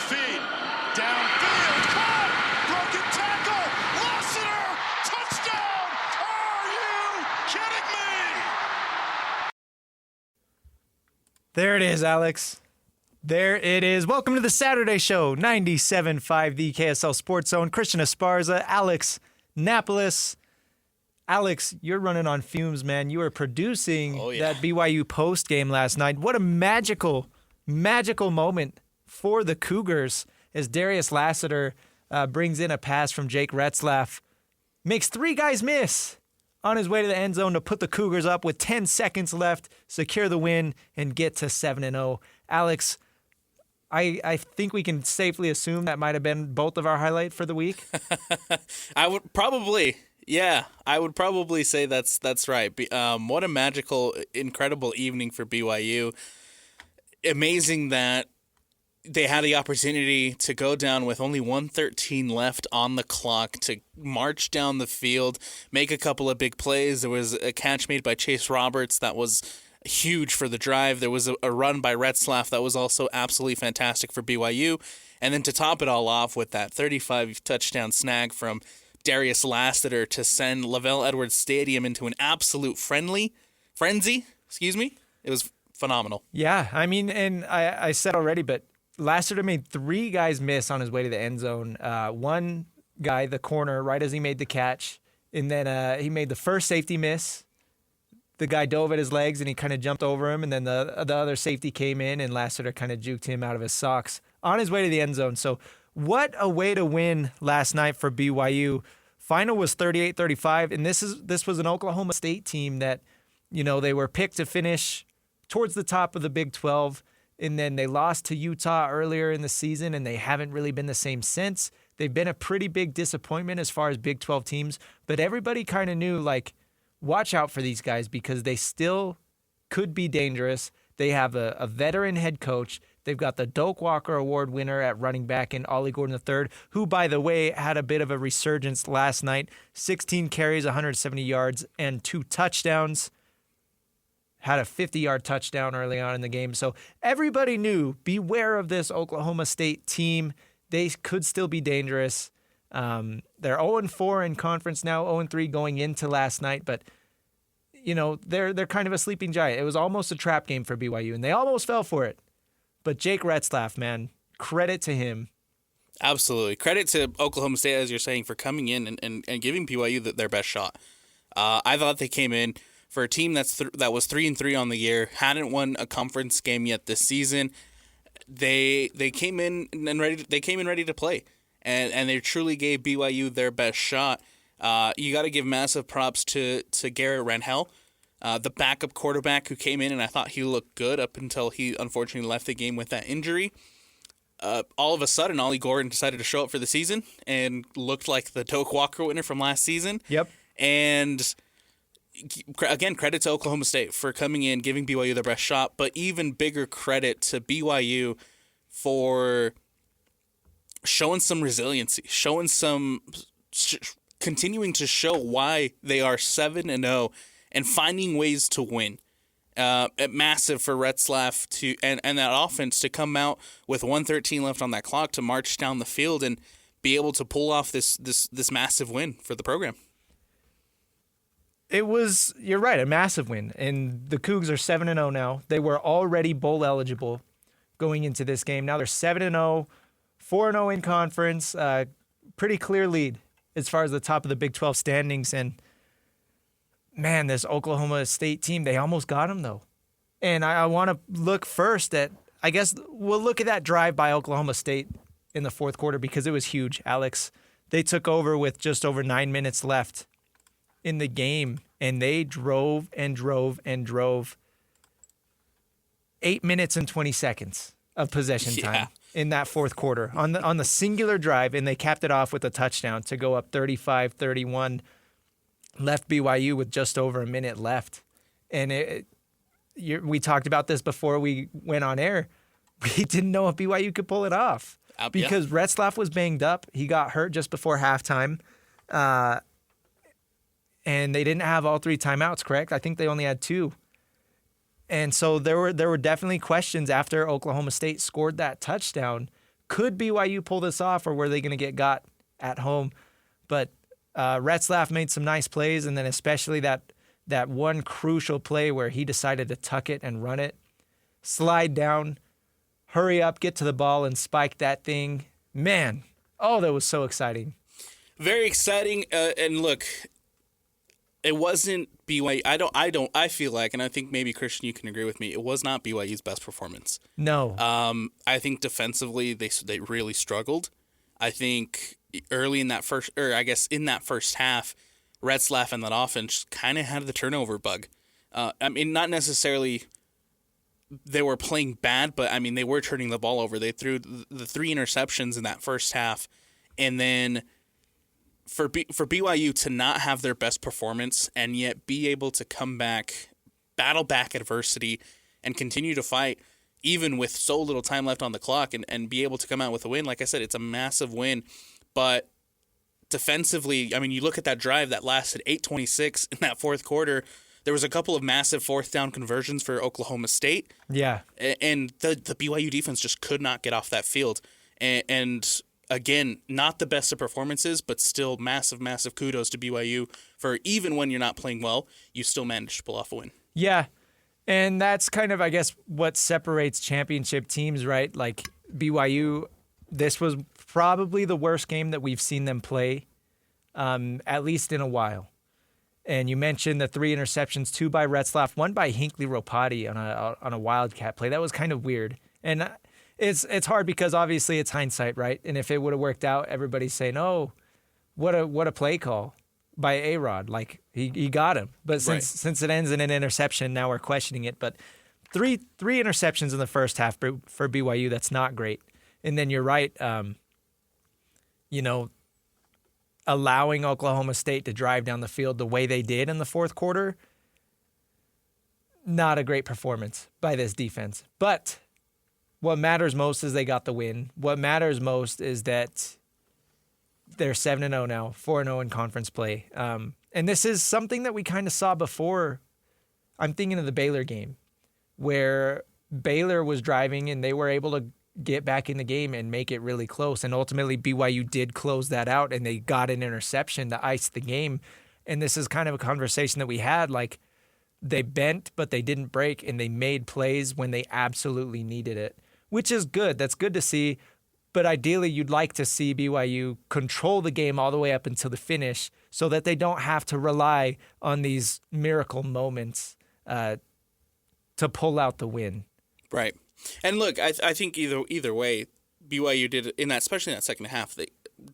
feet. Downfield, caught! Broken tackle! Lassiter! Touchdown! Are you kidding me? There it is, Alex. There it is. Welcome to the Saturday Show, 97.5, the KSL Sports Zone. Christian Esparza, Alex Napoles. Alex, you're running on fumes, man. You were producing that BYU post game last night. What a magical moment for the Cougars as Darius Lassiter brings in a pass from Jake Retzlaff. Makes three guys miss on his way to the end zone to put the Cougars up with 10 seconds left, secure the win, and get to 7-0. Alex, I think we can safely assume that might have been both of our highlight for the week. I would probably say that's right. What a magical, incredible evening for BYU. Amazing that they had the opportunity to go down with only 1:13 left on the clock to march down the field, make a couple of big plays. There was a catch made by Chase Roberts that was huge for the drive. There was a run by Retzlaff that was also absolutely fantastic for BYU. And then to top it all off with that 35 touchdown snag from Darius Lassiter to send Lavelle Edwards Stadium into an absolute frenzy. It was phenomenal. Yeah, I mean, and I said already, but Lassiter made three guys miss on his way to the end zone. One guy, the corner, right as he made the catch, and then he made the first safety miss. The guy dove at his legs, and he kind of jumped over him, and then the other safety came in, and Lassiter kind of juked him out of his socks on his way to the end zone. So what a way to win last night for BYU. Final was 38-35, and this was an Oklahoma State team that, you know, they were picked to finish towards the top of the Big 12, and then they lost to Utah earlier in the season, and they haven't really been the same since. They've been a pretty big disappointment as far as Big 12 teams, but everybody kind of knew, like, watch out for these guys because they still could be dangerous. They have a veteran head coach. They've got the Doak Walker Award winner at running back in Ollie Gordon III, who, by the way, had a bit of a resurgence last night. 16 carries, 170 yards, and 2 touchdowns. Had a 50-yard touchdown early on in the game. So everybody knew, beware of this Oklahoma State team. They could still be dangerous. They're 0-4 in conference now, 0-3 going into last night, but you know, they're kind of a sleeping giant. It was almost a trap game for BYU, and they almost fell for it. But Jake Retzlaff, man, credit to him. Absolutely. Credit to Oklahoma State, as you're saying, for coming in and giving BYU their best shot. I thought they came in for a team that was 3-3 on the year, hadn't won a conference game yet this season. They came in ready to play. And they truly gave BYU their best shot. You got to give massive props to Garrett Ranhel, the backup quarterback who came in, and I thought he looked good up until he unfortunately left the game with that injury. All of a sudden, Ollie Gordon decided to show up for the season and looked like the Doak Walker winner from last season. Yep. And again, credit to Oklahoma State for coming in, giving BYU their best shot, but even bigger credit to BYU for showing some resiliency, continuing to show why they are 7-0 and finding ways to win. Massive for Retzlaff and that offense to come out with 1:13 left on that clock to march down the field and be able to pull off this massive win for the program. It was, you're right, a massive win. And the Cougs are 7-0 now. They were already bowl eligible going into this game. Now they're 7-0. 4-0 in conference, pretty clear lead as far as the top of the Big 12 standings. And, man, this Oklahoma State team, they almost got them, though. And I want to look first at, I guess we'll look at that drive by Oklahoma State in the fourth quarter because it was huge, Alex. They took over with just over 9 minutes left in the game, and they drove and drove and drove 8 minutes and 20 seconds of possession time in that fourth quarter on the singular drive, and they capped it off with a touchdown to go up 35-31. Left BYU with just over a minute left. And we talked about this before we went on air. We didn't know if BYU could pull it off because Retzlaff was banged up. He got hurt just before halftime. And they didn't have all 3 timeouts, correct? I think they only had 2. And so there were definitely questions after Oklahoma State scored that touchdown. Could BYU pull this off, or were they going to get got at home? But Retzlaff made some nice plays, and then especially that one crucial play where he decided to tuck it and run it, slide down, hurry up, get to the ball, and spike that thing. Man, that was so exciting. Very exciting. And look, it wasn't BYU. I feel like, and I think maybe Christian, you can agree with me, it was not BYU's best performance. No. I think defensively they really struggled. I think early in that first half, Retzlaff and that offense kind of had the turnover bug. I mean, not necessarily they were playing bad, but I mean, they were turning the ball over. They threw the 3 interceptions in that first half, and then for BYU to not have their best performance and yet be able to come back, battle back adversity, and continue to fight even with so little time left on the clock and be able to come out with a win. Like I said, it's a massive win, but defensively, I mean, you look at that drive that lasted 8:26 in that fourth quarter. There was a couple of massive fourth down conversions for Oklahoma State. Yeah. And the BYU defense just could not get off that field. And again, not the best of performances, but still massive, massive kudos to BYU for even when you're not playing well, you still managed to pull off a win. Yeah. And that's kind of, I guess, what separates championship teams, right? Like BYU, this was probably the worst game that we've seen them play, at least in a while. And you mentioned the 3 interceptions, 2 by Retzlaff, 1 by Hinckley Ropati on a Wildcat play. That was kind of weird. And it's hard because obviously it's hindsight, right? And if it would have worked out, everybody's saying, "Oh, what a play call by A-Rod." Like he got him. But since it ends in an interception, now we're questioning it. But three interceptions in the first half for BYU, that's not great. And then you're right, allowing Oklahoma State to drive down the field the way they did in the fourth quarter, not a great performance by this defense. But what matters most is they got the win. What matters most is that they're 7-0 now, 4-0 in conference play. And this is something that we kind of saw before. I'm thinking of the Baylor game, where Baylor was driving and they were able to get back in the game and make it really close. And ultimately, BYU did close that out, and they got an interception to ice the game. And this is kind of a conversation that we had, like they bent, but they didn't break, and they made plays when they absolutely needed it, which is good. That's good to see. But ideally, you'd like to see BYU control the game all the way up until the finish so that they don't have to rely on these miracle moments to pull out the win. Right. And look, I think either way, BYU did in that, especially in that second half.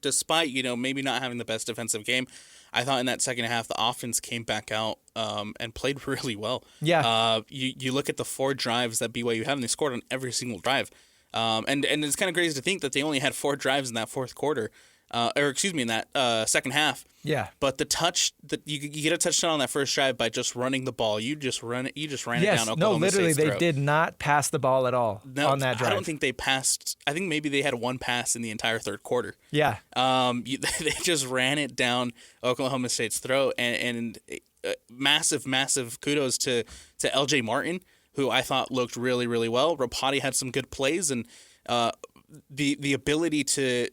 Despite maybe not having the best defensive game, I thought in that second half the offense came back out and played really well. Yeah. You look at the 4 drives that BYU had, and they scored on every single drive. And it's kind of crazy to think that they only had 4 drives in that fourth quarter, in that second half. Yeah. But the touch that you get a touchdown on that first drive by just running the ball. You just ran it down Oklahoma literally, State's throat. They did not pass the ball at all on that drive. I don't think they passed. I think maybe they had 1 pass in the entire third quarter. Yeah. They just ran it down Oklahoma State's throat, and massive kudos to LJ Martin, who I thought looked really, really well. Ropati had some good plays, and the ability to,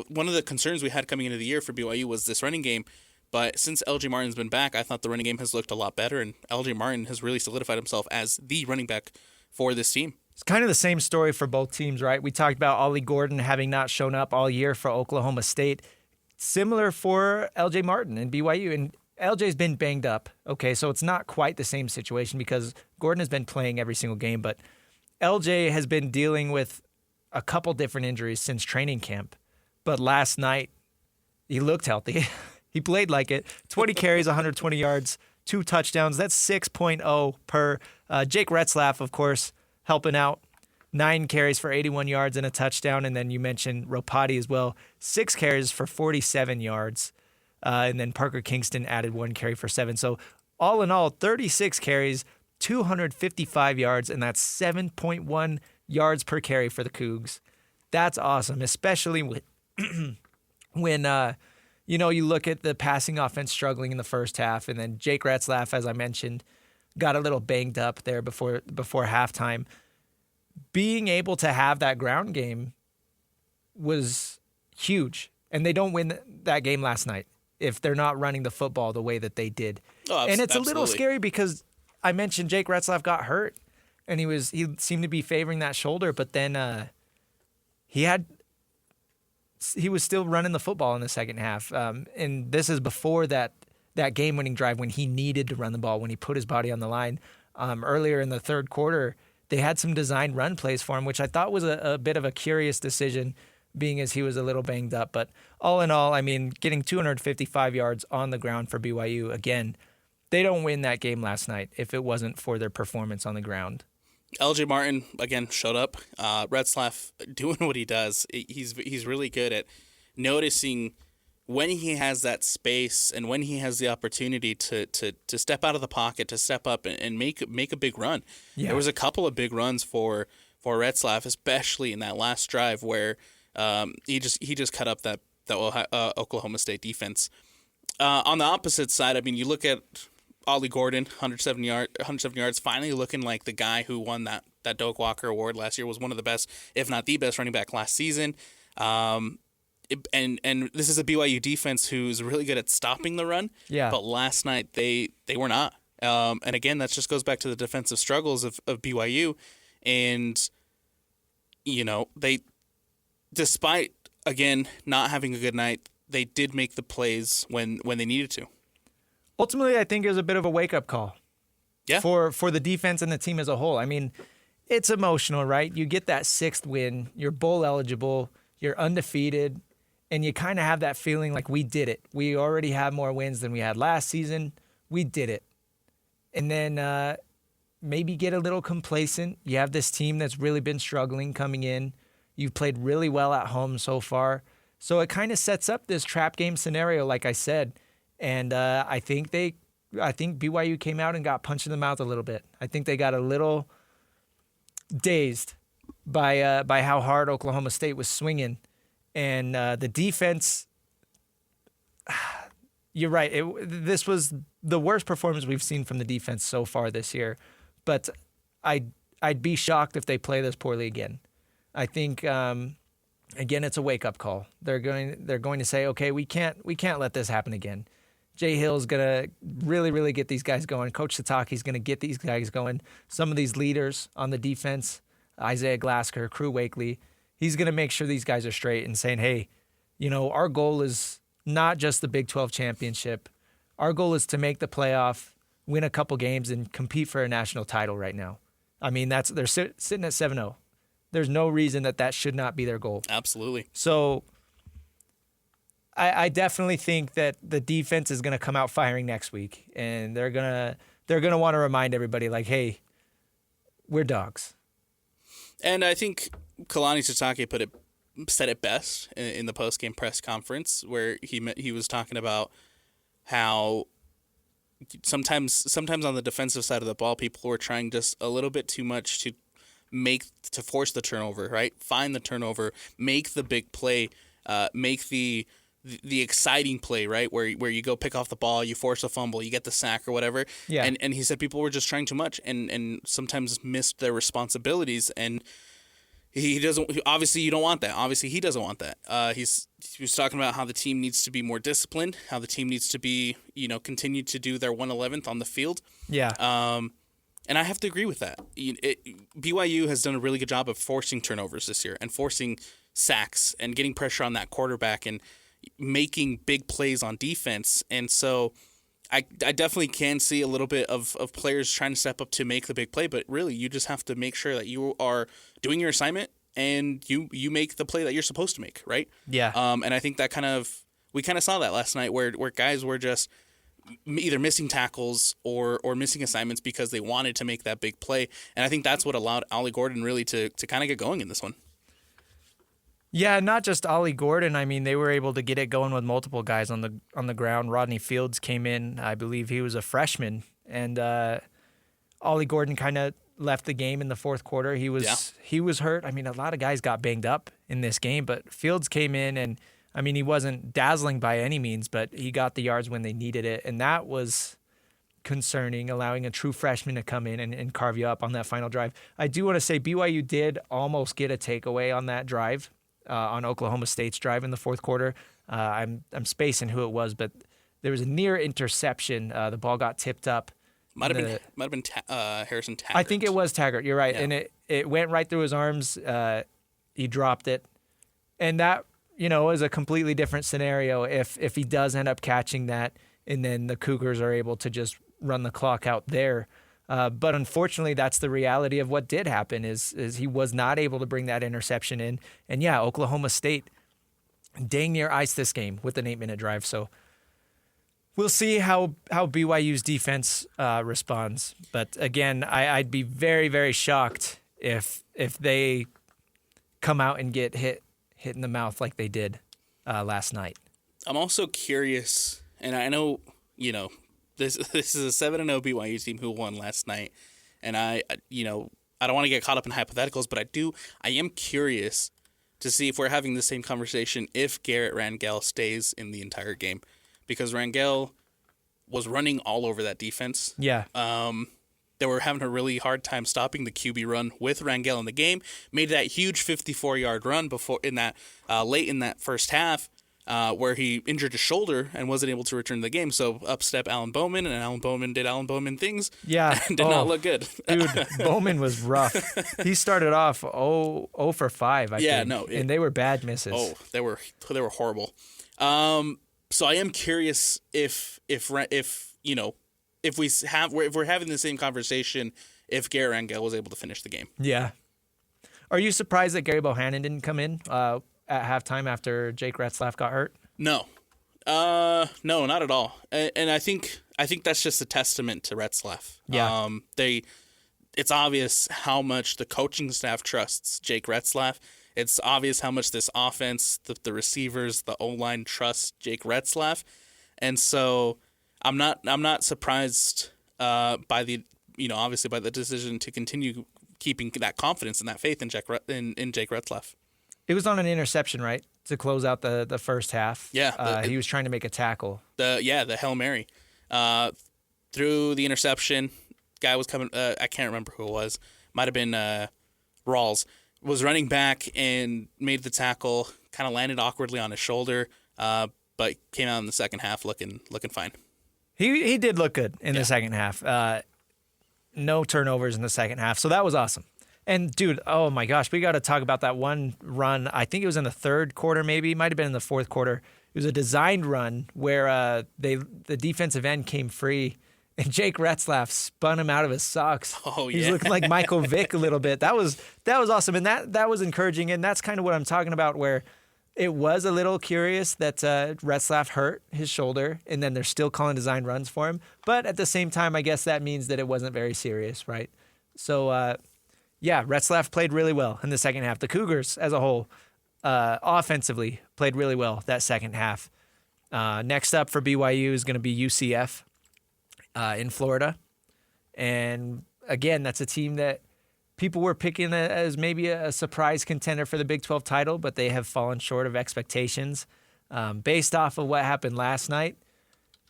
one of the concerns we had coming into the year for BYU was this running game. But since LJ Martin's been back, I thought the running game has looked a lot better, and LJ Martin has really solidified himself as the running back for this team. It's kind of the same story for both teams, right? We talked about Ollie Gordon having not shown up all year for Oklahoma State. Similar for LJ Martin and BYU. And LJ's been banged up. Okay, so it's not quite the same situation because Gordon has been playing every single game, but LJ has been dealing with a couple different injuries since training camp. But last night, he looked healthy. He played like it. 20 carries, 120 yards, 2 touchdowns. That's 6.0 per. Jake Retzlaff, of course, helping out. 9 carries for 81 yards and a touchdown. And then you mentioned Ropati as well. 6 carries for 47 yards. And then Parker Kingston added 1 carry for 7. So all in all, 36 carries, 255 yards, and that's 7.1 yards per carry for the Cougs. That's awesome, especially when you look at the passing offense struggling in the first half, and then Jake Retzlaff, as I mentioned, got a little banged up there before halftime. Being able to have that ground game was huge, and they don't win that game last night if they're not running the football the way that they did. Oh, and it's absolutely. a little scary because I mentioned Jake Retzlaff got hurt, and he seemed to be favoring that shoulder, but then he was still running the football in the second half. And this is before that game-winning drive when he needed to run the ball, when he put his body on the line. Earlier in the third quarter, they had some designed run plays for him, which I thought was a bit of a curious decision, being as he was a little banged up. But all in all, I mean, getting 255 yards on the ground for BYU, again, they don't win that game last night if it wasn't for their performance on the ground. LJ Martin, again, showed up. Retzlaff doing what he does. He's really good at noticing when he has that space and when he has the opportunity to step out of the pocket, to step up and make a big run. Yeah. There was a couple of big runs for Retzlaff, especially in that last drive where he just cut up that Oklahoma State defense. On the opposite side, I mean, you look at Ollie Gordon, 107 yards, finally looking like the guy who won that Doak Walker Award last year, was one of the best, if not the best, running back last season. And this is a BYU defense who's really good at stopping the run. Yeah. But last night they were not. And again, that just goes back to the defensive struggles of BYU. And, you know, they, despite, again, not having a good night, they did make the plays when they needed to. Ultimately, I think it was a bit of a wake-up call for the defense and the team as a whole. I mean, it's emotional, right? You get that 6th win, you're bowl eligible, you're undefeated, and you kind of have that feeling like we did it. We already have more wins than we had last season. We did it. And then maybe get a little complacent. You have this team that's really been struggling coming in. You've played really well at home so far. So it kind of sets up this trap game scenario, like I said. And I think BYU came out and got punched in the mouth a little bit. I think they got a little dazed by how hard Oklahoma State was swinging, and the defense. You're right. This was the worst performance we've seen from the defense so far this year, but I'd be shocked if they play this poorly again. I think again it's a wake up call. They're going to say, okay, we can't let this happen again. Jay Hill's going to really, really get these guys going. Coach Satake's going to get these guys going. Some of these leaders on the defense, Isaiah Glasker, Crew Wakely, he's going to make sure these guys are straight and saying, hey, you know, our goal is not just the Big 12 championship. Our goal is to make the playoff, win a couple games, and compete for a national title right now. I mean, they're sitting at 7-0. There's no reason that should not be their goal. Absolutely. So I definitely think that the defense is going to come out firing next week, and they're gonna want to remind everybody, like, hey, we're dogs. And I think Kalani Sitake said it best in the post-game press conference, where he was talking about how sometimes on the defensive side of the ball, people were trying just a little bit too much to force the turnover, right? Find the turnover, make the big play, make the exciting play, right? Where you go pick off the ball, you force a fumble, you get the sack or whatever. Yeah. And he said people were just trying too much and sometimes missed their responsibilities. And he doesn't. Obviously, you don't want that. Obviously, he doesn't want that. He was talking about how the team needs to be more disciplined, how the team needs to be, continue to do their 111th on the field. Yeah. And I have to agree with that. BYU has done a really good job of forcing turnovers this year and forcing sacks and getting pressure on that quarterback and making big plays on defense. And so I definitely can see a little bit of players trying to step up to make the big play, but really you just have to make sure that you are doing your assignment and you make the play that you're supposed to make, right? Yeah. And I think that we kind of saw that last night where guys were just either missing tackles or missing assignments because they wanted to make that big play. And I think that's what allowed Ollie Gordon really to kind of get going in this one. Yeah, not just Ollie Gordon. I mean, they were able to get it going with multiple guys on the ground. Rodney Fields came in. I believe he was a freshman. And Ollie Gordon kind of left the game in the fourth quarter. He was hurt. I mean, a lot of guys got banged up in this game, but Fields came in and, I mean, he wasn't dazzling by any means, but he got the yards when they needed it. And that was concerning, allowing a true freshman to come in and carve you up on that final drive. I do want to say BYU did almost get a takeaway on that drive. on Oklahoma State's drive in the fourth quarter. I'm spacing who it was, but there was a near interception. The ball got tipped up. Might have been Harrison Taggart. I think it was Taggart. You're right, and it went right through his arms. He dropped it, and that is a completely different scenario if he does end up catching that, and then the Cougars are able to just run the clock out there. But unfortunately, that's the reality of what did happen is he was not able to bring that interception in. And yeah, Oklahoma State dang near iced this game with an 8-minute drive. So we'll see how BYU's defense responds. But again, I'd be very, very shocked if they come out and get hit in the mouth like they did last night. I'm also curious, and I know, This is a 7-0 BYU team who won last night, and I don't want to get caught up in hypotheticals, but I am curious to see if we're having the same conversation if Garrett Rangel stays in the entire game, because Rangel was running all over that defense. Yeah. They were having a really hard time stopping the QB run with Rangel in the game. Made that huge 54-yard run late in that first half. Where he injured his shoulder and wasn't able to return to the game. So up step Alan Bowman, and Alan Bowman did Alan Bowman things. Yeah. And did not look good. Dude, Bowman was rough. He started off 0 for 5, I think. And they were bad misses. Oh, they were horrible. So I am curious if we're having the same conversation if Garrett Rangel was able to finish the game. Yeah. Are you surprised that Gary Bohannon didn't come in at halftime after Jake Retzlaff got hurt? No, not at all. And I think that's just a testament to Retzlaff. Yeah. It's obvious how much the coaching staff trusts Jake Retzlaff. It's obvious how much this offense, the receivers, the O-line trust Jake Retzlaff. And so I'm not surprised by the obviously by the decision to continue keeping that confidence and that faith in Jake Retzlaff. It was on an interception, right, to close out the first half. Yeah. He was trying to make a tackle. The Hail Mary. Through the interception, guy was coming, I can't remember who it was. Might have been Rawls. Was running back and made the tackle, kind of landed awkwardly on his shoulder, but came out in the second half looking fine. He did look good in the second half. No turnovers in the second half, so that was awesome. And, dude, oh, my gosh, we got to talk about that one run. I think it was in the third quarter maybe. It might have been in the fourth quarter. It was a designed run where the defensive end came free, and Jake Retzlaff spun him out of his socks. Oh, yeah. He's looking like Michael Vick a little bit. That was awesome, and that was encouraging, and that's kind of what I'm talking about, where it was a little curious that Retzlaff hurt his shoulder, and then they're still calling design runs for him. But at the same time, I guess that means that it wasn't very serious, right? So, yeah, Retzlaff played really well in the second half. The Cougars as a whole, offensively, played really well that second half. Next up for BYU is going to be UCF in Florida. And again, that's a team that people were picking as maybe a surprise contender for the Big 12 title, but they have fallen short of expectations. Based off of what happened last night,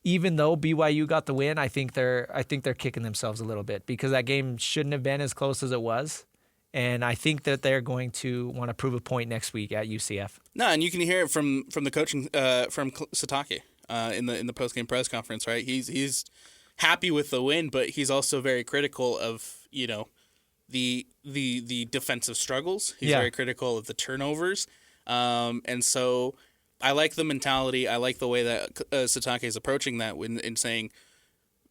even though BYU got the win, I think they're kicking themselves a little bit because that game shouldn't have been as close as it was. And I think that they're going to want to prove a point next week at UCF. No, and you can hear it from the coaching from Satake in the post game press conference, right? He's happy with the win, but he's also very critical of the defensive struggles. He's very critical of the turnovers, and so I like the mentality. I like the way that Satake is approaching that in saying,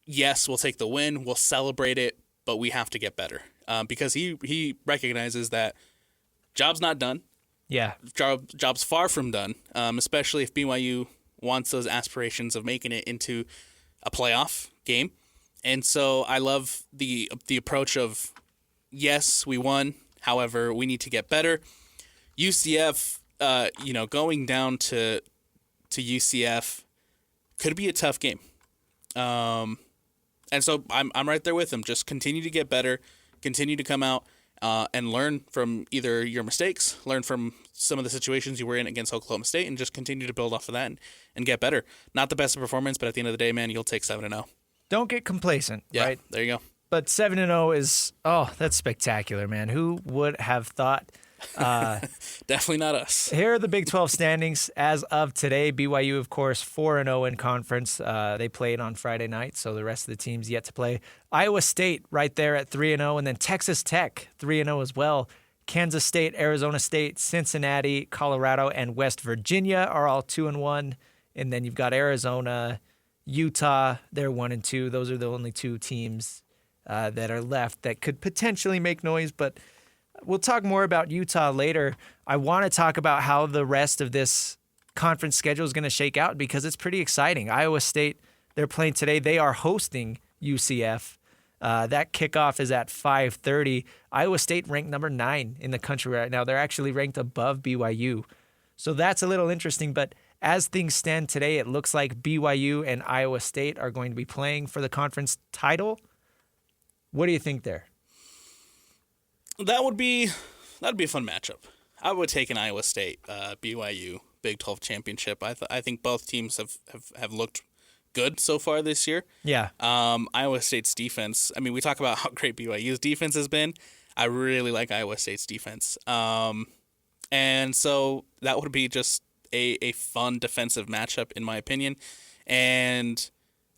yes, we'll take the win, we'll celebrate it, but we have to get better. Because he recognizes that job's not done. Yeah. Job's far from done, especially if BYU wants those aspirations of making it into a playoff game. And so I love the approach of, yes, we won, however, we need to get better. UCF, going down to UCF could be a tough game. And so I'm right there with them. Just continue to get better, continue to come out and learn from either your mistakes, learn from some of the situations you were in against Oklahoma State, and just continue to build off of that and get better. Not the best of performance, but at the end of the day, man, you'll take 7-0. Don't get complacent, right? There you go. But 7-0 is, that's spectacular, man. Who would have thought? Definitely not us. Here are the Big 12 standings as of today. BYU, of course, 4-0 in conference. They played on Friday night, so the rest of the teams yet to play. Iowa State right there at 3-0, and then Texas Tech 3-0 as well. Kansas State, Arizona State, Cincinnati, Colorado, and West Virginia are all 2-1. And then you've got Arizona, Utah, they're 1-2. Those are the only two teams that are left that could potentially make noise, but we'll talk more about Utah later. I want to talk about how the rest of this conference schedule is going to shake out because it's pretty exciting. Iowa State, they're playing today. They are hosting UCF. That kickoff is at 5:30. Iowa State ranked number 9 in the country right now. They're actually ranked above BYU. So that's a little interesting, but as things stand today, it looks like BYU and Iowa State are going to be playing for the conference title. What do you think there? That'd be a fun matchup. I would take an Iowa State BYU Big 12 championship. I think both teams have looked good so far this year. Yeah. Iowa State's defense. I mean, we talk about how great BYU's defense has been. I really like Iowa State's defense. And so that would be just a fun defensive matchup in my opinion. And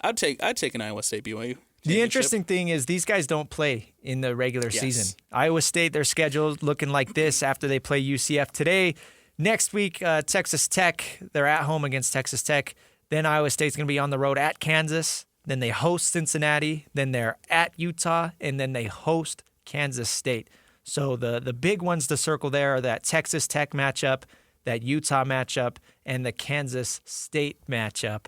I'd take an Iowa State BYU. The interesting thing is these guys don't play in the regular season. Iowa State, their schedule looking like this after they play UCF today. Next week, Texas Tech, they're at home against Texas Tech. Then Iowa State's going to be on the road at Kansas. Then they host Cincinnati. Then they're at Utah. And then they host Kansas State. So the big ones to circle there are that Texas Tech matchup, that Utah matchup, and the Kansas State matchup.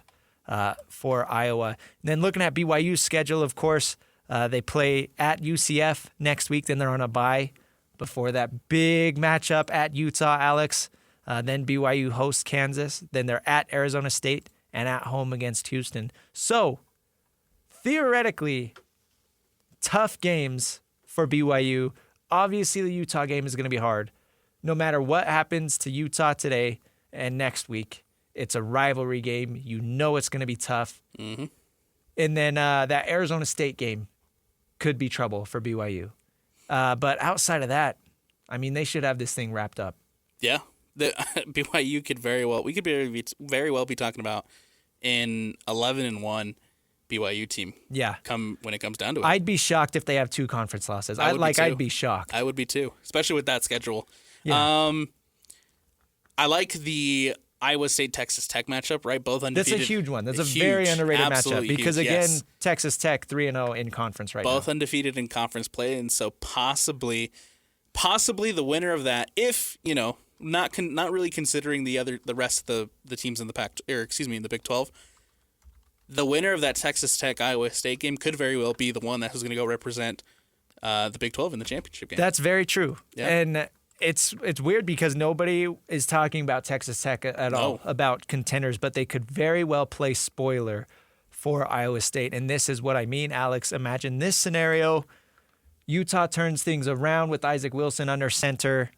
For Iowa. And then looking at BYU's schedule, of course, they play at UCF next week. Then they're on a bye before that big matchup at Utah, Alex. Then BYU hosts Kansas. Then they're at Arizona State and at home against Houston. So, theoretically, tough games for BYU. Obviously, the Utah game is going to be hard. No matter what happens to Utah today and next week, it's a rivalry game. You know it's going to be tough. Mm-hmm. And then that Arizona State game could be trouble for BYU. But outside of that, I mean, they should have this thing wrapped up. Yeah. The BYU could we could very well be talking about an 11-1 BYU team. Yeah. When it comes down to it. I'd be shocked if they have 2 conference losses. I'd be shocked. I would be too, especially with that schedule. Yeah. I like the Iowa State Texas Tech matchup, right? Both undefeated. That's a huge one. That's a very underrated matchup because huge, again, yes. Texas Tech 3-0 in conference right now. Both undefeated in conference play, and so possibly the winner of that, if not really considering the rest of the teams in the Big 12, the winner of that Texas Tech Iowa State game could very well be the one that is going to go represent the Big 12 in the championship game. That's very true, yeah. And it's weird because nobody is talking about Texas Tech at all, about contenders, but they could very well play spoiler for Iowa State. And this is what I mean, Alex. Imagine this scenario. Utah turns things around with Isaac Wilson under center.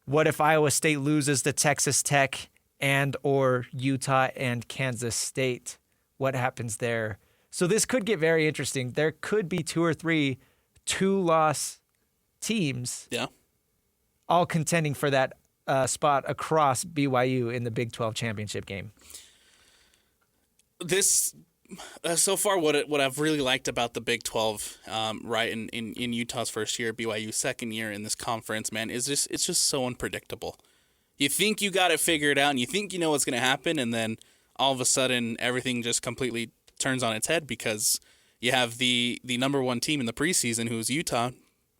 What if Iowa State loses to Texas Tech and or Utah and Kansas State? What happens there? So this could get very interesting. There could be 2 or 3 2-loss teams. Yeah. All contending for that spot across BYU in the Big 12 championship game. This so far, what I've really liked about the Big 12, right in Utah's first year, BYU's second year in this conference, man, is it's just so unpredictable. You think you got it figured out, and you think you know what's going to happen, and then all of a sudden everything just completely turns on its head because you have the number 1 team in the preseason, who's Utah,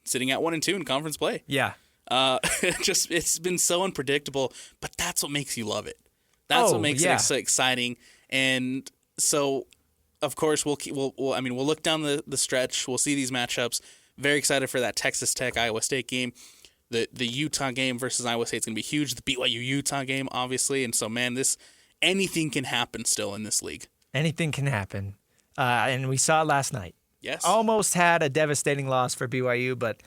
sitting at 1-2 in conference play. Yeah. It's been so unpredictable, but that's what makes you love it. That's what makes it so exciting. And so, of course, we'll look down the stretch. We'll see these matchups. Very excited for that Texas Tech Iowa State game. The Utah game versus Iowa State is going to be huge. The BYU Utah game, obviously. And so, man, anything can happen still in this league. Anything can happen. And we saw it last night. Yes. Almost had a devastating loss for BYU, but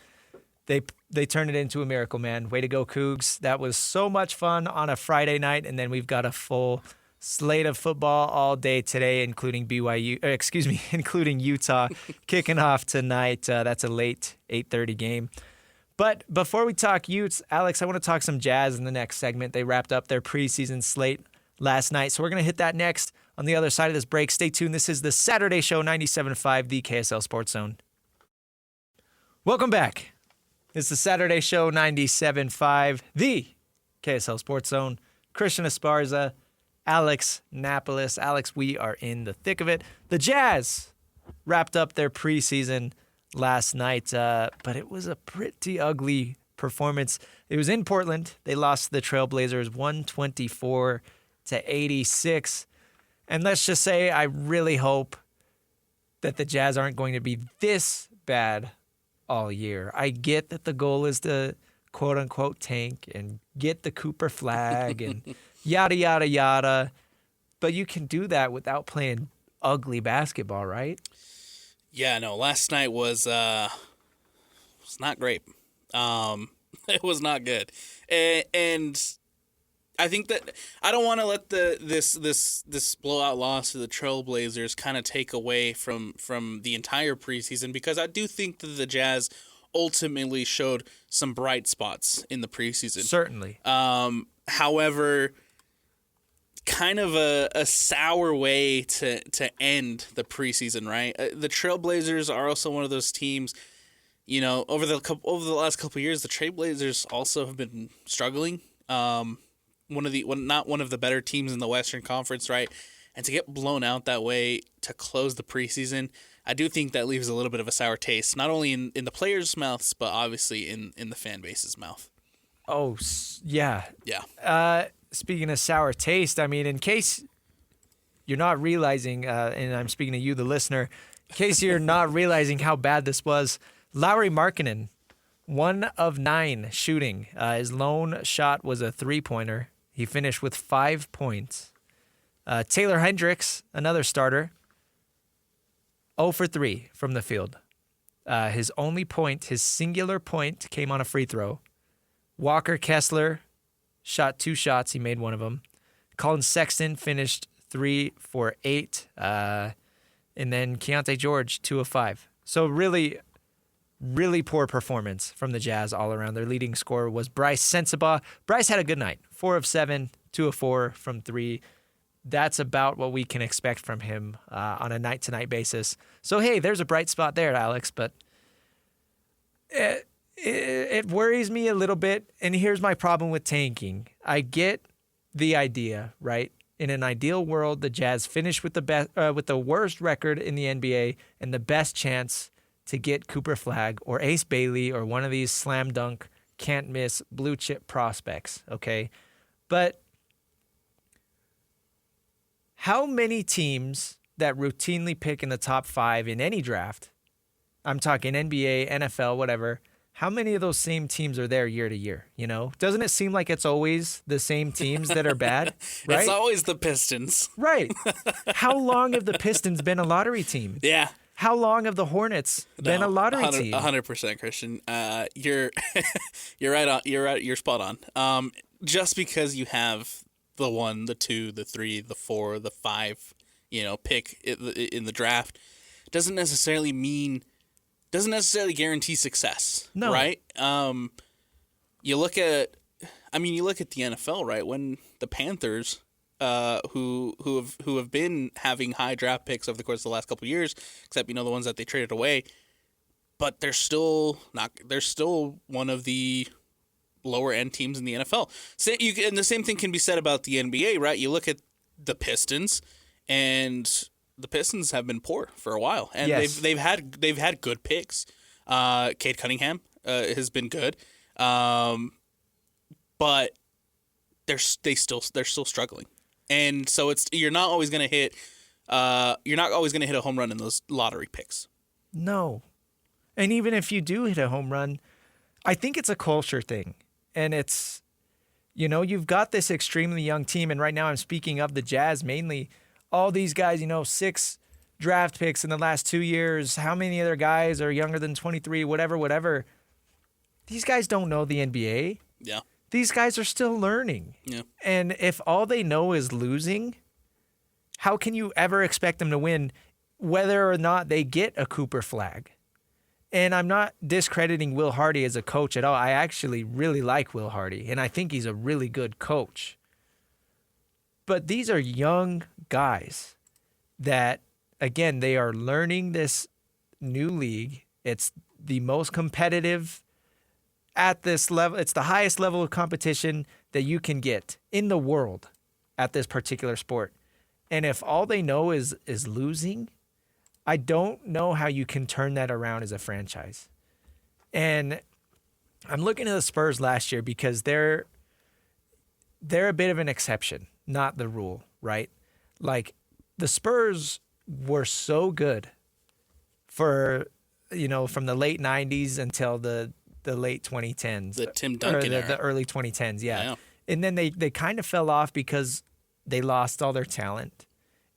they turned it into a miracle, man. Way to go, Cougs. That was so much fun on a Friday night, and then we've got a full slate of football all day today, including including Utah kicking off tonight. That's a late 8:30 game. But before we talk Utes, Alex, I want to talk some Jazz in the next segment. They wrapped up their preseason slate last night, so we're going to hit that next on the other side of this break. Stay tuned. This is the Saturday Show, 97.5, the KSL Sports Zone. Welcome back. It's the Saturday Show, 97.5, the KSL Sports Zone. Christian Esparza, Alex Napoles. Alex, we are in the thick of it. The Jazz wrapped up their preseason last night, but it was a pretty ugly performance. It was in Portland. They lost to the Trailblazers 124-86. And let's just say I really hope that the Jazz aren't going to be this bad all year. I get that the goal is to quote-unquote tank and get the Cooper flag and yada, yada, yada. But you can do that without playing ugly basketball, right? Yeah, no, last night was not great. It was not good. And I think that I don't want to let this blowout loss to the Trailblazers kind of take away from the entire preseason, because I do think that the Jazz ultimately showed some bright spots in the preseason. Certainly. However, kind of a sour way to end the preseason, right? The Trailblazers are also one of those teams, over the last couple of years, the Trailblazers also have been struggling. Not one of the better teams in the Western Conference, right? And to get blown out that way to close the preseason, I do think that leaves a little bit of a sour taste, not only in the players' mouths, but obviously in the fan base's mouth. Oh, yeah. Yeah. Speaking of sour taste, I mean, in case you're not realizing, and I'm speaking to you, the listener, in case you're not realizing how bad this was, Lauri Markkanen, 1 of 9 shooting. His lone shot was a three-pointer. He finished with 5 points. Taylor Hendricks, another starter, 0 for 3 from the field. His only point, his singular point, came on a free throw. Walker Kessler shot 2 shots. He made one of them. Colin Sexton finished 3 for 8. And then Keontae George, 2 of 5. So really, really poor performance from the Jazz all around. Their leading scorer was Bryce Sensabaugh. Bryce had a good night. 4 of 7, 2 of 4 from 3. That's about what we can expect from him on a night-to-night basis. So, hey, there's a bright spot there, Alex, but it worries me a little bit, and here's my problem with tanking. I get the idea, right? In an ideal world, the Jazz finish with the worst record in the NBA and the best chance to get Cooper Flag or Ace Bailey or one of these slam dunk, can't miss blue chip prospects, okay? But how many teams that routinely pick in the top 5 in any draft, I'm talking NBA, NFL, whatever, how many of those same teams are there year to year, Doesn't it seem like it's always the same teams that are bad, right? It's always the Pistons. Right. How long have the Pistons been a lottery team? Yeah. How long have the Hornets been a lottery team? 100%, Christian. You're right on. You're right. You're spot on. Just because you have the 1, the 2, the 3, the 4, the 5, pick in the draft, doesn't necessarily guarantee success. No. Right? You look at the NFL, right? When the Panthers, who have been having high draft picks over the course of the last couple of years, except the ones that they traded away, but they're still one of the lower end teams in the NFL. And the same thing can be said about the NBA, right? You look at the Pistons, and the Pistons have been poor for a while, and yes. they've had good picks. Cade Cunningham has been good, but they're still struggling, and so you're not always going to hit a home run in those lottery picks. No, and even if you do hit a home run, I think it's a culture thing, and it's you've got this extremely young team, and right now I'm speaking of the Jazz mainly. All these guys, 6 draft picks in the last 2 years. How many other guys are younger than 23, whatever. These guys don't know the NBA. Yeah. These guys are still learning. Yeah. And if all they know is losing, how can you ever expect them to win whether or not they get a Cooper Flag? And I'm not discrediting Will Hardy as a coach at all. I actually really like Will Hardy, and I think he's a really good coach. But these are young guys that, again, they are learning this new league. It's the most competitive at this level. It's the highest level of competition that you can get in the world at this particular sport. And if all they know is losing, I don't know how you can turn that around as a franchise. And I'm looking at the Spurs last year because they're a bit of an exception, not the rule, right? Like, the Spurs were so good for, from the late 90s until the late 2010s. The Tim Duncan era. The early 2010s, yeah. And then they kind of fell off because they lost all their talent.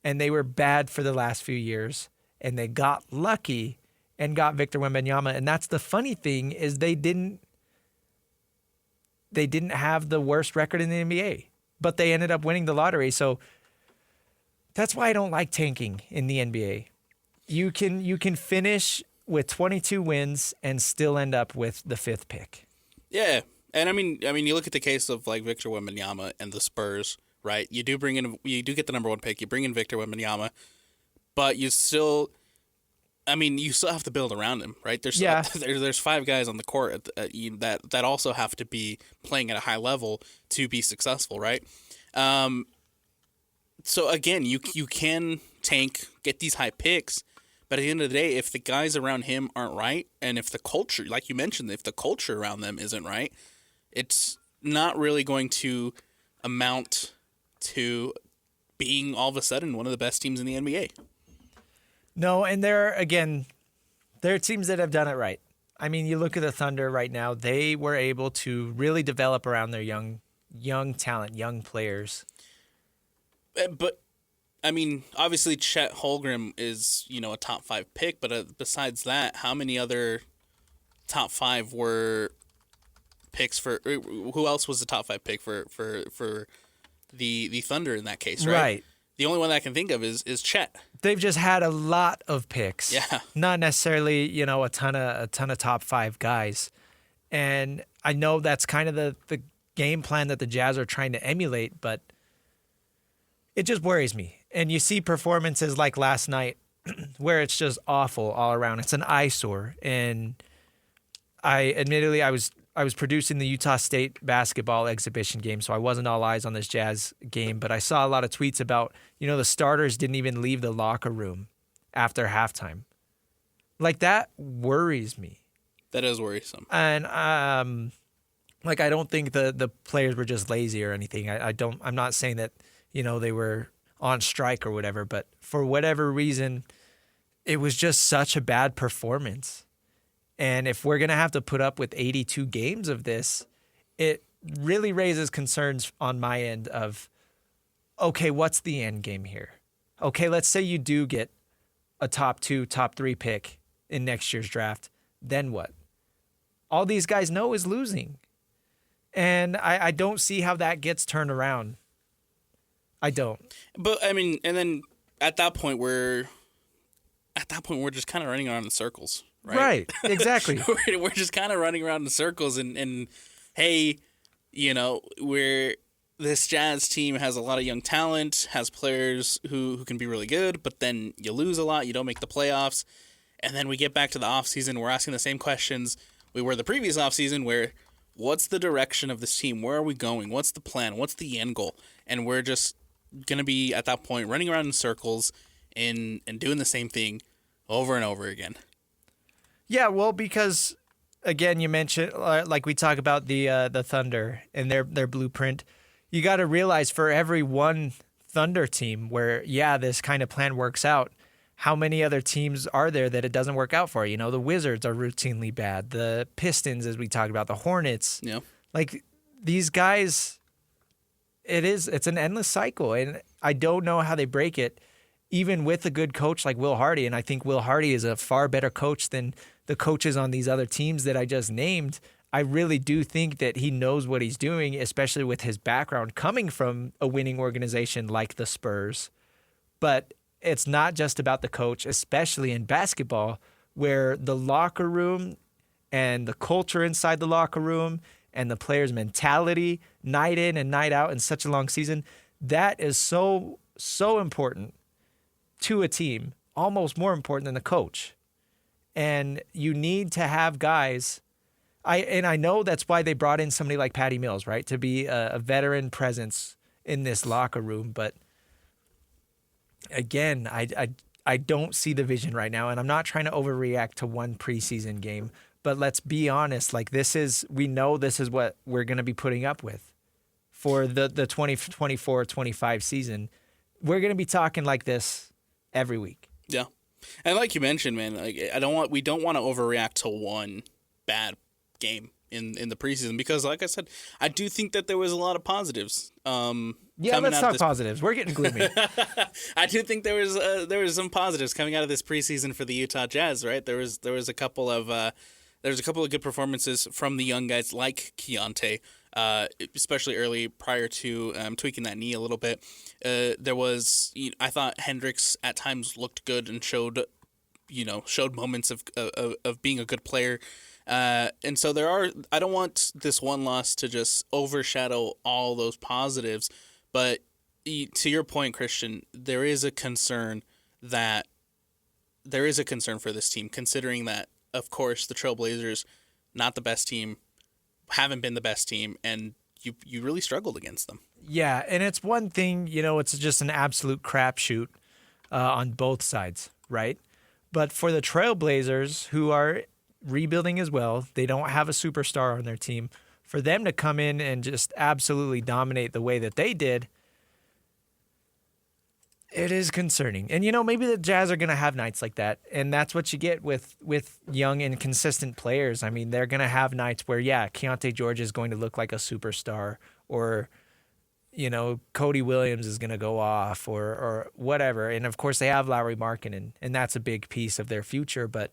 And they were bad for the last few years. And they got lucky and got Victor Wembanyama. And that's the funny thing, is they didn't have the worst record in the NBA, but they ended up winning the lottery. So that's why I don't like tanking in the NBA. You can finish with 22 wins and still end up with the 5th pick. Yeah. And I mean, you look at the case of like Victor Wembanyama and the Spurs, right? You do get the number 1 pick. You bring in Victor Wembanyama, but you still have to build around him, right? There's 5 guys on the court that also have to be playing at a high level to be successful, right? So again, you can tank, get these high picks, but at the end of the day, if the guys around him aren't right, and if the culture, like you mentioned, if the culture around them isn't right, it's not really going to amount to being all of a sudden one of the best teams in the NBA. No, and there are teams that have done it right. I mean, you look at the Thunder right now; they were able to really develop around their young talent, young players. But I mean, obviously, Chet Holmgren is a top 5 pick. But besides that, how many other top 5 were picks for? Who else was the top 5 pick for the Thunder in that case? Right. The only one that I can think of is Chet. They've just had a lot of picks. Yeah. Not necessarily, a ton of top 5 guys. And I know that's kind of the game plan that the Jazz are trying to emulate, but it just worries me. And you see performances like last night where it's just awful all around. It's an eyesore. And I was producing the Utah State basketball exhibition game, so I wasn't all eyes on this Jazz game, but I saw a lot of tweets about, the starters didn't even leave the locker room after halftime. Like, that worries me. That is worrisome. And I don't think the players were just lazy or anything. I'm not saying that, they were on strike or whatever, but for whatever reason, it was just such a bad performance. And if we're going to have to put up with 82 games of this, it really raises concerns on my end of, okay, what's the end game here? Okay, let's say you do get a top 2, top 3 pick in next year's draft. Then what? All these guys know is losing. And I don't see how that gets turned around. I don't. But, I mean, and then at that point, we're just kind of running around in circles. Right, exactly. We're just kind of running around in circles, and hey, this Jazz team has a lot of young talent, has players who can be really good, but then you lose a lot, you don't make the playoffs, and then we get back to the offseason, we're asking the same questions we were the previous offseason, where what's the direction of this team? Where are we going? What's the plan? What's the end goal? And we're just going to be, at that point, running around in circles and doing the same thing over and over again. Yeah, well, because, again, you mentioned, like we talk about the Thunder and their blueprint, you got to realize for every one Thunder team where, this kind of plan works out, how many other teams are there that it doesn't work out for? The Wizards are routinely bad. The Pistons, as we talked about, the Hornets. Yeah. Like, these guys, it's an endless cycle, and I don't know how they break it, even with a good coach like Will Hardy. And I think Will Hardy is a far better coach than the coaches on these other teams that I just named. I really do think that he knows what he's doing, especially with his background coming from a winning organization like the Spurs. But it's not just about the coach, especially in basketball, where the locker room and the culture inside the locker room and the players' mentality, night in and night out in such a long season, that is so important to a team, almost more important than the coach. And you need to have guys. I know that's why they brought in somebody like Patty Mills, right, to be a veteran presence in this locker room. But again, I don't see the vision right now, and I'm not trying to overreact to one preseason game. But let's be honest, like we know this is what we're going to be putting up with for the 2024-25 season. We're going to be talking like this every week. Yeah. And like you mentioned, man, like we don't want to overreact to one bad game in the preseason because, like I said, I do think that there was a lot of positives. Let's talk positives. We're getting gloomy. I do think there was some positives coming out of this preseason for the Utah Jazz. Right, there was a couple of good performances from the young guys like Keontae, especially early prior to tweaking that knee a little bit. I thought Hendricks at times looked good and showed moments of being a good player. And so I don't want this one loss to just overshadow all those positives, but to your point, Christian, there is a concern for this team, considering that, of course, the Trailblazers, not the best team, haven't been the best team, and you really struggled against them. Yeah, and it's one thing, it's just an absolute crapshoot on both sides, right? But for the Trailblazers, who are rebuilding as well, they don't have a superstar on their team. For them to come in and just absolutely dominate the way that they did, it is concerning. And, maybe the Jazz are going to have nights like that. And that's what you get with young and consistent players. I mean, they're going to have nights where, Keontae George is going to look like a superstar, or, Cody Williams is going to go off, or whatever. And, of course, they have Lauri Markkanen, and that's a big piece of their future. But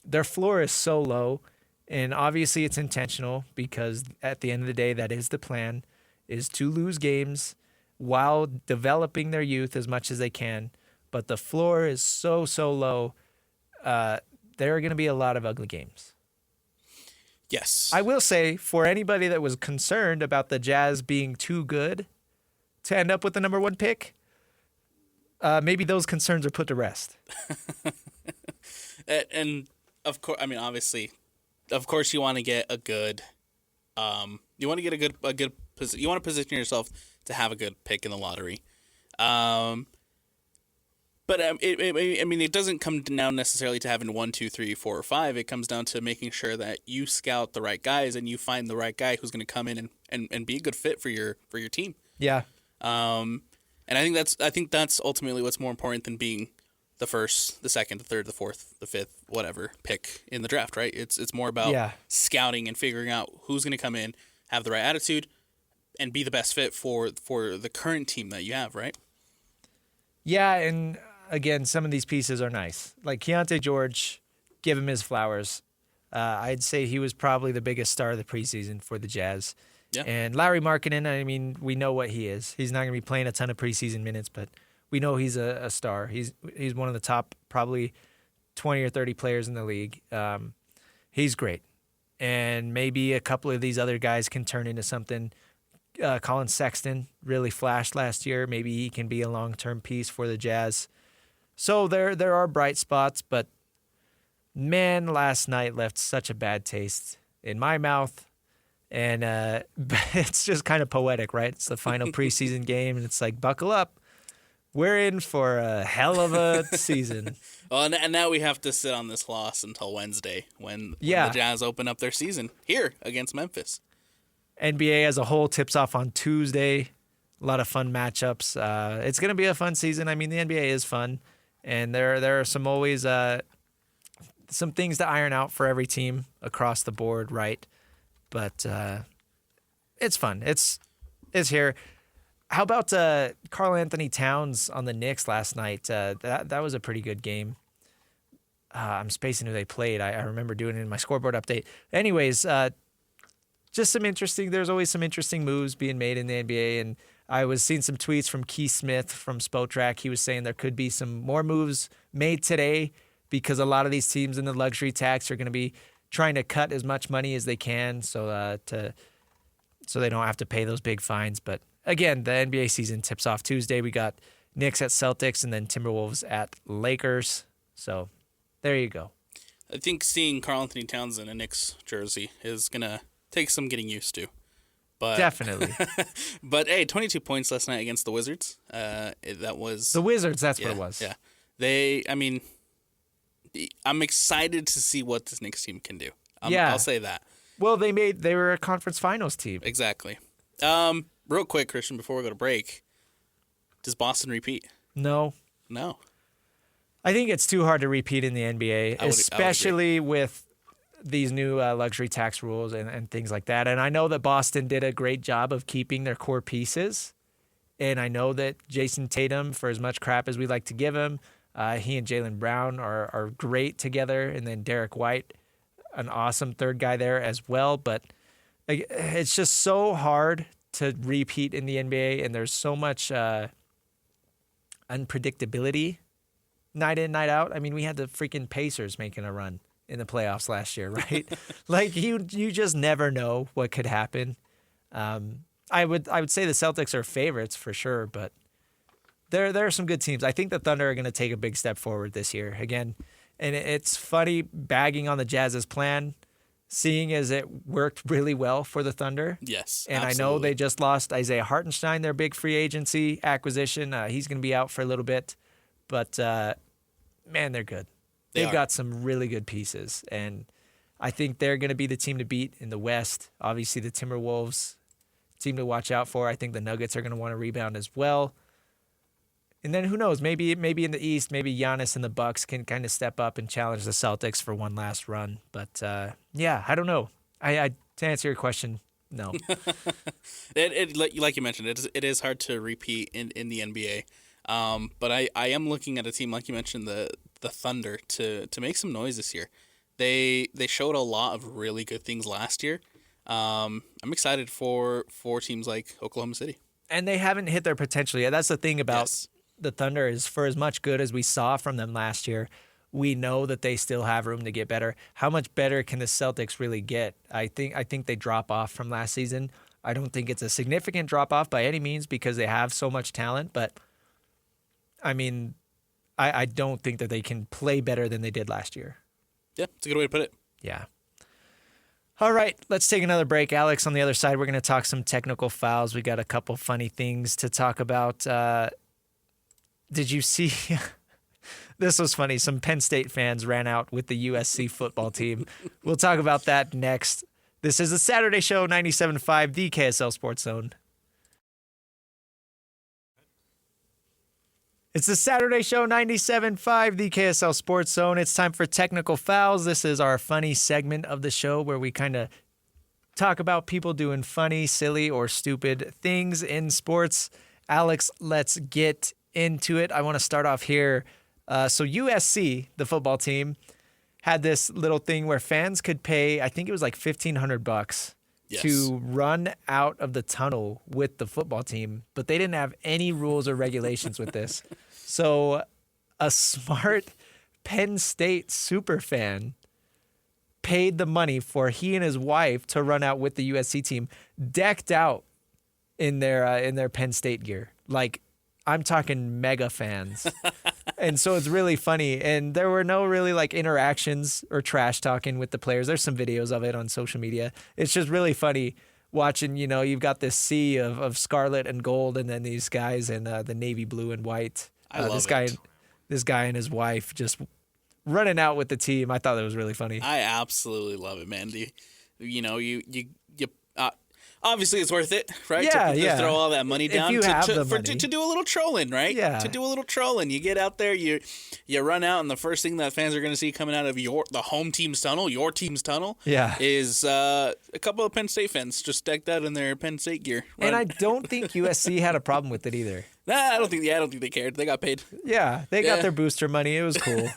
their floor is so low, and obviously it's intentional because at the end of the day, that is the plan, is to lose games while developing their youth as much as they can. But the floor is so low. There are going to be a lot of ugly games. Yes. I will say, for anybody that was concerned about the Jazz being too good to end up with the number one pick, maybe those concerns are put to rest. And of course, I mean, obviously, of course, you want to get a good, you want to position yourself to have a good pick in the lottery. But it doesn't come down necessarily to having 1, 2, 3, 4, or 5. It comes down to making sure that you scout the right guys and you find the right guy who's going to come in and be a good fit for your team. Yeah. And I think that's ultimately what's more important than being the first, the second, the third, the fourth, the fifth, whatever pick in the draft, right? It's more about scouting and figuring out who's going to come in, have the right attitude, and be the best fit for the current team that you have, right? Yeah, and again, some of these pieces are nice. Like Keontae George, give him his flowers. I'd say he was probably the biggest star of the preseason for the Jazz. Yeah. And Lauri Markkanen, I mean, we know what he is. He's not going to be playing a ton of preseason minutes, but we know he's a star. He's one of the top probably 20 or 30 players in the league. He's great. And maybe a couple of these other guys can turn into something. Colin Sexton really flashed last year. Maybe he can be a long-term piece for the Jazz. So there are bright spots, but man, last night left such a bad taste in my mouth. And it's just kind of poetic, right? It's the final preseason game, and it's like, buckle up. We're in for a hell of a season. Well, and now we have to sit on this loss until Wednesday when the Jazz open up their season here against Memphis. NBA as a whole tips off on Tuesday. A lot of fun matchups. It's going to be a fun season. I mean, the NBA is fun, and there are some always some things to iron out for every team across the board, right? But it's fun. It's here. How about Karl Anthony Towns on the Knicks last night? That was a pretty good game. I'm spacing who they played. I remember doing it in my scoreboard update. Anyways, just there's always some interesting moves being made in the NBA, and I was seeing some tweets from Keith Smith from Spotrac. He was saying there could be some more moves made today because a lot of these teams in the luxury tax are going to be trying to cut as much money as they can so they don't have to pay those big fines. But again, the NBA season tips off Tuesday. We got Knicks at Celtics and then Timberwolves at Lakers. So there you go. I think seeing Karl Anthony Towns in a Knicks jersey is going to take some getting used to. But, Definitely. But, hey, 22 points last night against the Wizards. That was... The Wizards, that's what it was. Yeah. I'm excited to see what this Knicks team can do. I'll say that. Well, they were a conference finals team. Exactly. Real quick, Christian, before we go to break, does Boston repeat? No. I think it's too hard to repeat in the NBA, especially with these new luxury tax rules and things like that. And I know that Boston did a great job of keeping their core pieces. And I know that Jason Tatum, for as much crap as we like to give him, he and Jaylen Brown are great together. And then Derek White, an awesome third guy there as well. But it's just so hard to repeat in the NBA. And there's so much unpredictability night in, night out. I mean, we had the freaking Pacers making a run in the playoffs last year, right? Like you just never know what could happen. I would say the Celtics are favorites for sure, but there are some good teams. I think the Thunder are going to take a big step forward this year again. And it's funny bagging on the Jazz's plan, seeing as it worked really well for the Thunder. Yes, and absolutely. I know they just lost Isaiah Hartenstein, their big free agency acquisition. He's going to be out for a little bit, but man, they're good. They've got some really good pieces, and I think they're going to be the team to beat in the West. Obviously, the Timberwolves, team to watch out for. I think the Nuggets are going to want to rebound as well. And then who knows? Maybe in the East, maybe Giannis and the Bucks can kind of step up and challenge the Celtics for one last run. But yeah, I don't know. I to answer your question, no. Like you mentioned, it is hard to repeat in the NBA. But I am looking at a team, like you mentioned, the Thunder, to make some noise this year. They showed a lot of really good things last year. I'm excited for teams like Oklahoma City. And they haven't hit their potential yet. That's the thing about the Thunder, is for as much good as we saw from them last year, we know that they still have room to get better. How much better can the Celtics really get? I think they drop off from last season. I don't think it's a significant drop off by any means because they have so much talent, but I mean, I don't think that they can play better than they did last year. Yeah, it's a good way to put it. Yeah. All right, let's take another break. Alex, on the other side, we're going to talk some technical fouls. We got a couple funny things to talk about. Did you see? This was funny. Some Penn State fans ran out with the USC football team. We'll talk about that next. This is the Saturday Show, 97.5, the KSL Sports Zone. It's the Saturday Show, 97.5, the KSL Sports Zone. It's time for Technical Fouls. This is our funny segment of the show where we kind of talk about people doing funny, silly, or stupid things in sports. Alex, let's get into it. I want to start off here. So USC, the football team, had this little thing where fans could pay, I think it was like $1,500 to run out of the tunnel with the football team, but they didn't have any rules or regulations with this. So a smart Penn State super fan paid the money for he and his wife to run out with the USC team, decked out in their Penn State gear. Like, I'm talking mega fans. And so it's really funny. And there were no really like interactions or trash talking with the players. There's some videos of it on social media. It's just really funny watching, you've got this sea of scarlet and gold and then these guys in the navy blue and white. This guy and his wife just running out with the team. I thought that was really funny. I absolutely love it, man. Obviously, it's worth it, right? To throw all that money down to do a little trolling, right? Yeah. To do a little trolling. You get out there, you run out, and the first thing that fans are going to see coming out of the home team's tunnel, your team's tunnel, is a couple of Penn State fans just decked out in their Penn State gear. And I don't think USC had a problem with it either. Nah, I don't think they cared. They got paid. Yeah, they got their booster money. It was cool.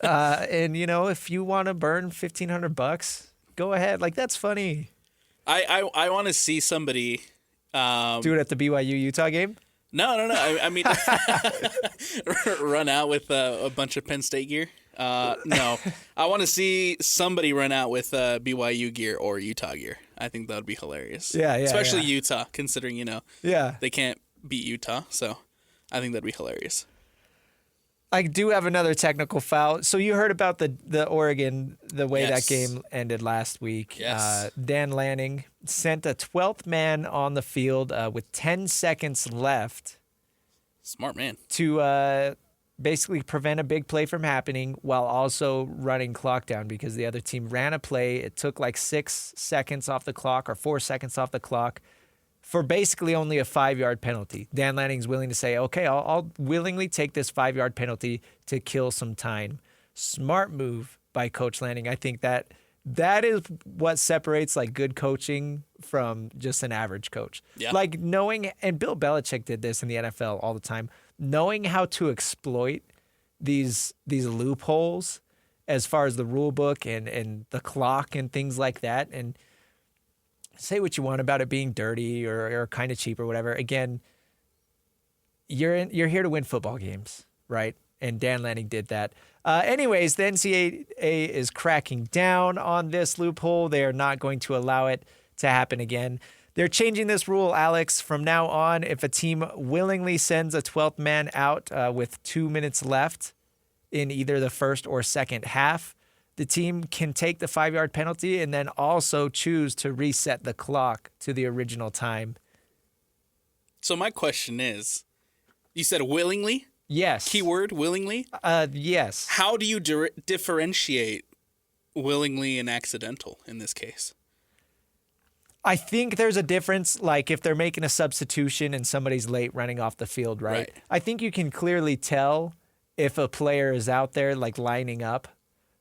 And if you want to burn $1,500, go ahead. Like, that's funny. I want to see somebody do it at the BYU Utah game. No. I mean, run out with a bunch of Penn State gear. No. I want to see somebody run out with BYU gear or Utah gear. I think that would be hilarious. Yeah, Especially yeah. Utah, considering, Yeah. they can't beat Utah. So I think that'd be hilarious. I do have another technical foul. So you heard about the Oregon, the way Yes. that game ended last week. Yes. Dan Lanning sent a 12th man on the field with 10 seconds left Smart man. to basically prevent a big play from happening while also running clock down because the other team ran a play. It took like 6 seconds off the clock or 4 seconds off the clock for basically only a 5-yard penalty. Dan Lanning's willing to say, okay, I'll willingly take this 5-yard penalty to kill some time. Smart move by Coach Lanning. I think that is what separates like good coaching from just an average coach. Yeah. Like knowing, and Bill Belichick did this in the NFL all the time, knowing how to exploit these loopholes as far as the rule book and the clock and things like that. And say what you want about it being dirty or kind of cheap or whatever. Again, you're here to win football games, right? And Dan Lanning did that. Anyways, the NCAA is cracking down on this loophole. They are not going to allow it to happen again. They're changing this rule, Alex. From now on, if a team willingly sends a 12th man out with 2 minutes left in either the first or second half, the team can take the 5-yard penalty and then also choose to reset the clock to the original time. So my question is, you said willingly? Yes. Keyword, willingly? Yes. How do you differentiate willingly and accidental in this case? I think there's a difference, like if they're making a substitution and somebody's late running off the field, right? Right. I think you can clearly tell if a player is out there like lining up.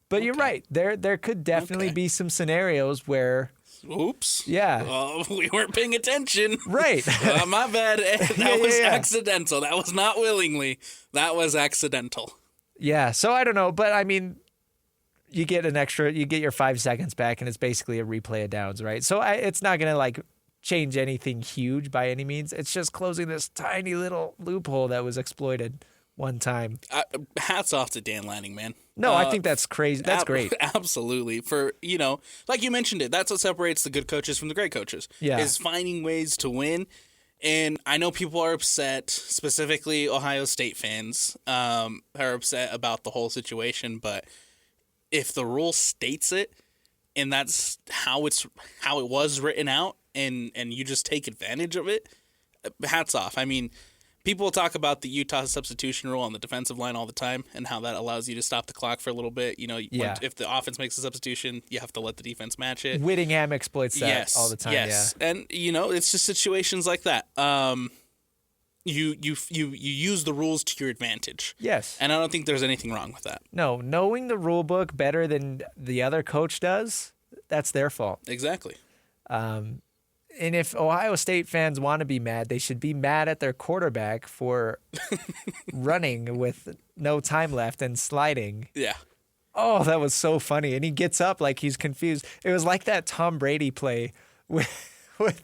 But you're right. There could definitely be some scenarios where, oops. Yeah. We weren't paying attention. Right. My bad. That was yeah. accidental. That was not willingly. That was accidental. Yeah. So I don't know, but I mean, you get your 5 seconds back, and it's basically a replay of downs, right? So it's not gonna like change anything huge by any means. It's just closing this tiny little loophole that was exploited one time. Hats off to Dan Lanning, man. No, I think that's crazy. That's great. Absolutely. For, like you mentioned it, that's what separates the good coaches from the great coaches. Yeah. Is finding ways to win. And I know people are upset, specifically Ohio State fans are upset about the whole situation. But if the rule states it, and that's how it was written out, and you just take advantage of it, hats off. I mean, people talk about the Utah substitution rule on the defensive line all the time and how that allows you to stop the clock for a little bit. If the offense makes a substitution, you have to let the defense match it. Whittingham exploits that all the time. Yes. Yeah. And, it's just situations like that. You use the rules to your advantage. Yes. And I don't think there's anything wrong with that. No, knowing the rule book better than the other coach does, that's their fault. Exactly. And if Ohio State fans want to be mad, they should be mad at their quarterback for running with no time left and sliding. Yeah. Oh, that was so funny. And he gets up like he's confused. It was like that Tom Brady play with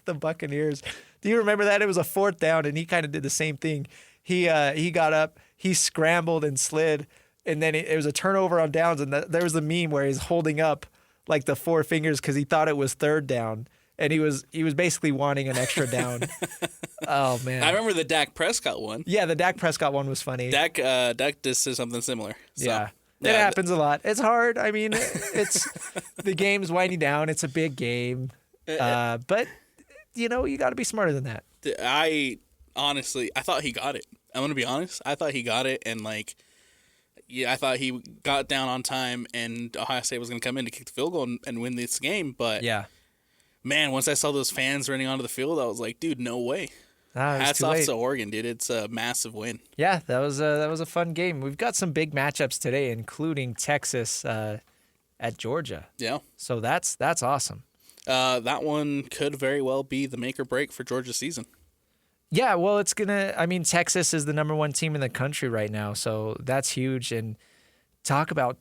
the Buccaneers. Do you remember that? It was a 4th down, and he kind of did the same thing. He got up, he scrambled and slid, and then it was a turnover on downs, and there was a meme where he's holding up like the 4 fingers because he thought it was 3rd down. And he was basically wanting an extra down. Oh, man. I remember the Dak Prescott one. Yeah, the Dak Prescott one was funny. Dak did something similar. So, yeah. It happens a lot. It's hard. I mean, it's the game's winding down. It's a big game. But, you got to be smarter than that. I thought he got it. I'm going to be honest. I thought he got it. And, I thought he got down on time and Ohio State was going to come in to kick the field goal and win this game. But, yeah. Man, once I saw those fans running onto the field, I was like, dude, no way. Hats off to Oregon, dude. It's a massive win. Yeah, that was a fun game. We've got some big matchups today, including Texas at Georgia. Yeah. So that's awesome. That one could very well be the make or break for Georgia's season. Yeah, well, Texas is the number 1 team in the country right now, so that's huge. And talk about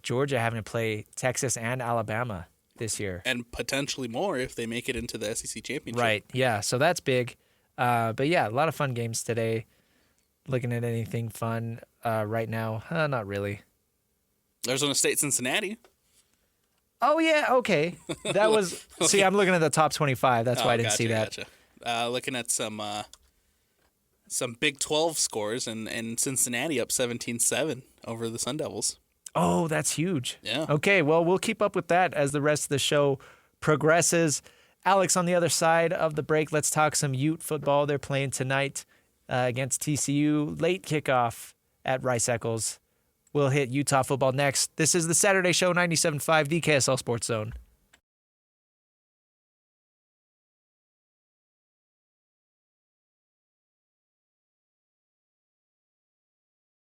Georgia having to play Texas and Alabama this year. And potentially more if they make it into the SEC championship. Right, yeah, so that's big. But yeah, a lot of fun games today. Looking at anything fun right now? Not really. Arizona State, Cincinnati. Oh, yeah, okay. That was... See, I'm looking at the top 25. That's why I didn't gotcha, see that. Gotcha. Looking at some Big 12 scores, and Cincinnati up 17-7 over the Sun Devils. Oh, that's huge. Yeah. Okay, well, we'll keep up with that as the rest of the show progresses. Alex, on the other side of the break, let's talk some Ute football. They're playing tonight against TCU. Late kickoff at Rice Eccles. We'll hit Utah football next. This is the Saturday Show, 97.5, the KSL Sports Zone.